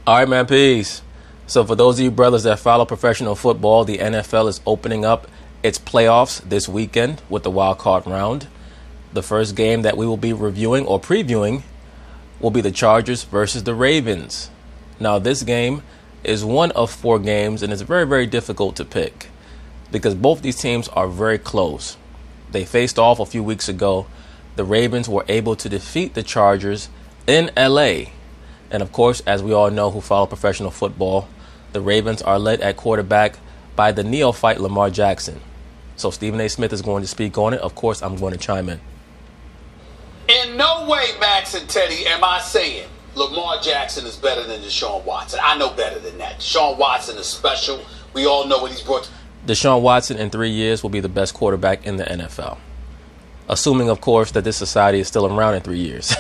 All right, man, peace. So for those of you brothers that follow professional football, the NFL is opening up its playoffs this weekend with the wild card round. The first game that we will be reviewing or previewing will be the Chargers versus the Ravens. Now, this game is one of 4 games, and it's very, very difficult to pick because both these teams are very close. They faced off a few weeks ago. The Ravens were able to defeat the Chargers in LA. And of course, as we all know who follow professional football, the Ravens are led at quarterback by the neophyte Lamar Jackson. So Stephen A. Smith is going to speak on it. Of course, I'm going to chime in. In no way, Max and Teddy, am I saying Lamar Jackson is better than Deshaun Watson. I know better than that. Deshaun Watson is special. We all know what he's brought. Deshaun Watson in 3 years will be the best quarterback in the NFL. Assuming, of course, that this society is still around in 3 years.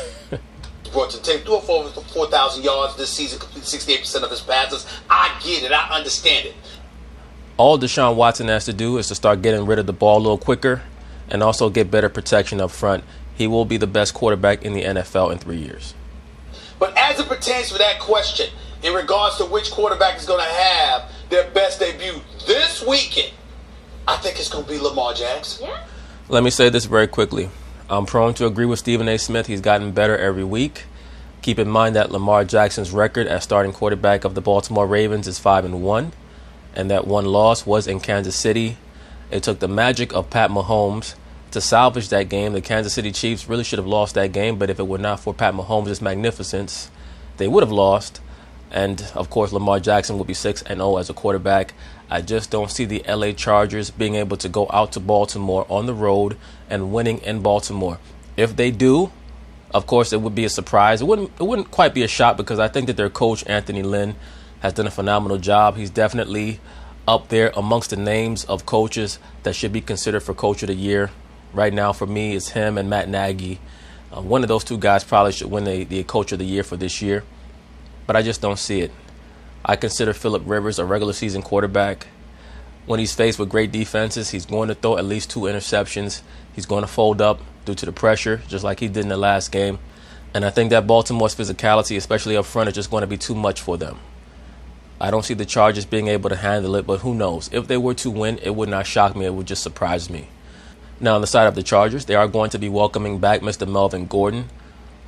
Brought to the table, threw for over 4,000 yards this season, completed 68% of his passes. I get it. I understand it. All Deshaun Watson has to do is to start getting rid of the ball a little quicker and also get better protection up front. He will be the best quarterback in the NFL in 3 years. But as it pertains to that question, in regards to which quarterback is going to have their best debut this weekend, I think it's going to be Lamar Jackson. Yeah. Let me say this very quickly. I'm prone to agree with Stephen A. Smith. He's gotten better every week. Keep in mind that Lamar Jackson's record as starting quarterback of the Baltimore Ravens is 5-1, and that one loss was in Kansas City. It took the magic of Pat Mahomes to salvage that game. The Kansas City Chiefs really should have lost that game, but if it were not for Pat Mahomes' magnificence, they would have lost. And, of course, Lamar Jackson will be 6-0 as a quarterback. I just don't see the LA Chargers being able to go out to Baltimore on the road and winning in Baltimore. If they do, of course, it would be a surprise. It wouldn't quite be a shock because I think that their coach, Anthony Lynn, has done a phenomenal job. He's definitely up there amongst the names of coaches that should be considered for Coach of the Year. Right now, for me, it's him and Matt Nagy. One of those two guys probably should win the Coach of the Year for this year. But I just don't see it. I consider Phillip Rivers a regular season quarterback. When he's faced with great defenses, he's going to throw at least 2 interceptions. He's going to fold up due to the pressure, just like he did in the last game. And I think that Baltimore's physicality, especially up front, is just going to be too much for them. I don't see the Chargers being able to handle it, but who knows? If they were to win, it would not shock me. It would just surprise me. Now, on the side of the Chargers, they are going to be welcoming back Mr. Melvin Gordon,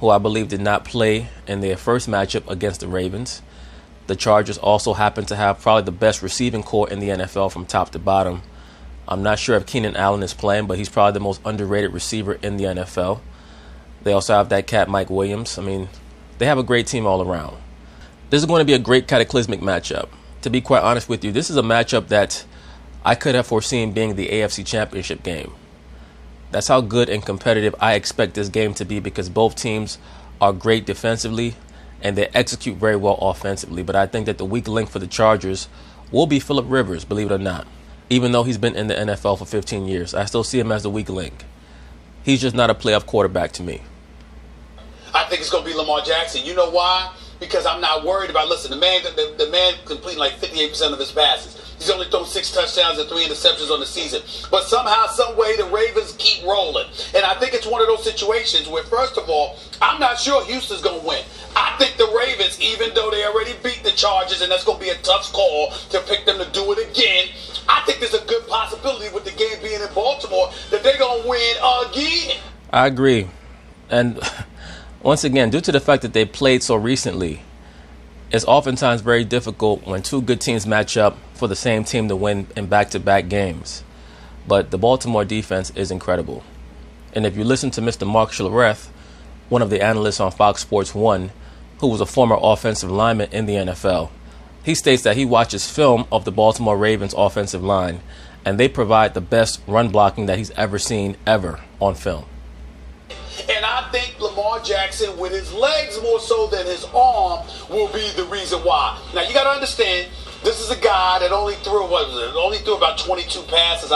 who I believe did not play in their first matchup against the Ravens. The Chargers also happen to have probably the best receiving core in the NFL from top to bottom. I'm not sure if Keenan Allen is playing, but he's probably the most underrated receiver in the NFL. They also have that cat Mike Williams. I mean, they have a great team all around. This is going to be a great cataclysmic matchup. To be quite honest with you, this is a matchup that I could have foreseen being the AFC Championship game. That's how good and competitive I expect this game to be because both teams are great defensively and they execute very well offensively. But I think that the weak link for the Chargers will be Phillip Rivers, believe it or not. Even though he's been in the NFL for 15 years, I still see him as the weak link. He's just not a playoff quarterback to me. I think it's going to be Lamar Jackson. You know why? Because I'm not worried about, listen, the man completing like 58% of his passes. He's only thrown 6 touchdowns and 3 interceptions on the season. But somehow, some way, the Ravens keep rolling. And I think it's one of those situations where, first of all, I'm not sure Houston's going to win. I think the Ravens, even though they already beat the Chargers, and that's going to be a tough call to pick them to do it again, I think there's a good possibility with the game being in Baltimore that they're going to win again. I agree. And once again, due to the fact that they played so recently, it's oftentimes very difficult when 2 good teams match up for the same team to win in back-to-back games. But the Baltimore defense is incredible. And if you listen to Mr. Mark Schlereth, one of the analysts on Fox Sports 1, who was a former offensive lineman in the NFL, he states that he watches film of the Baltimore Ravens offensive line, and they provide the best run blocking that he's ever seen ever on film. And I think Lamar Jackson, with his legs more so than his arm, will be the reason why. Now, you got to understand, this is a guy that only threw about 22 passes.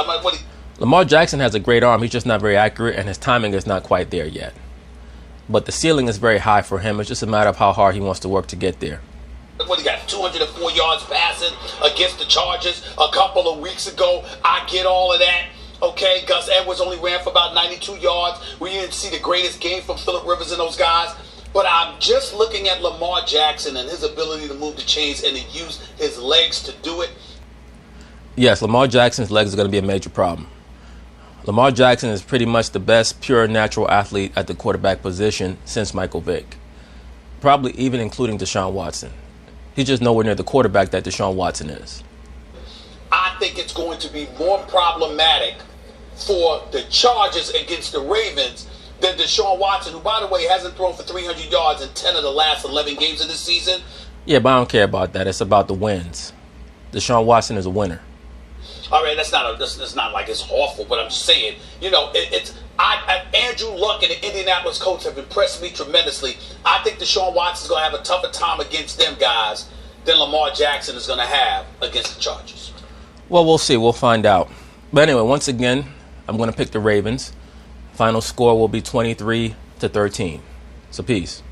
Lamar Jackson has a great arm. He's just not very accurate, and his timing is not quite there yet. But the ceiling is very high for him. It's just a matter of how hard he wants to work to get there. What, he got 204 yards passing against the Chargers a couple of weeks ago. I get all of that. Okay, Gus Edwards only ran for about 92 yards. We didn't see the greatest game from Phillip Rivers and those guys. But I'm just looking at Lamar Jackson and his ability to move the chains and to use his legs to do it. Yes, Lamar Jackson's legs are going to be a major problem. Lamar Jackson is pretty much the best pure natural athlete at the quarterback position since Michael Vick. Probably even including Deshaun Watson. He's just nowhere near the quarterback that Deshaun Watson is. I think it's going to be more problematic for the Chargers against the Ravens than Deshaun Watson, who, by the way, hasn't thrown for 300 yards in 10 of the last 11 games of this season. Yeah, but I don't care about that. It's about the wins. Deshaun Watson is a winner. All right, that's not like it's awful, but I'm just saying, Andrew Luck and the Indianapolis Colts have impressed me tremendously. I think Deshaun Watson's going to have a tougher time against them guys than Lamar Jackson is going to have against the Chargers. Well, we'll see. We'll find out. But anyway, once again, I'm going to pick the Ravens. Final score will be 23-13. So peace.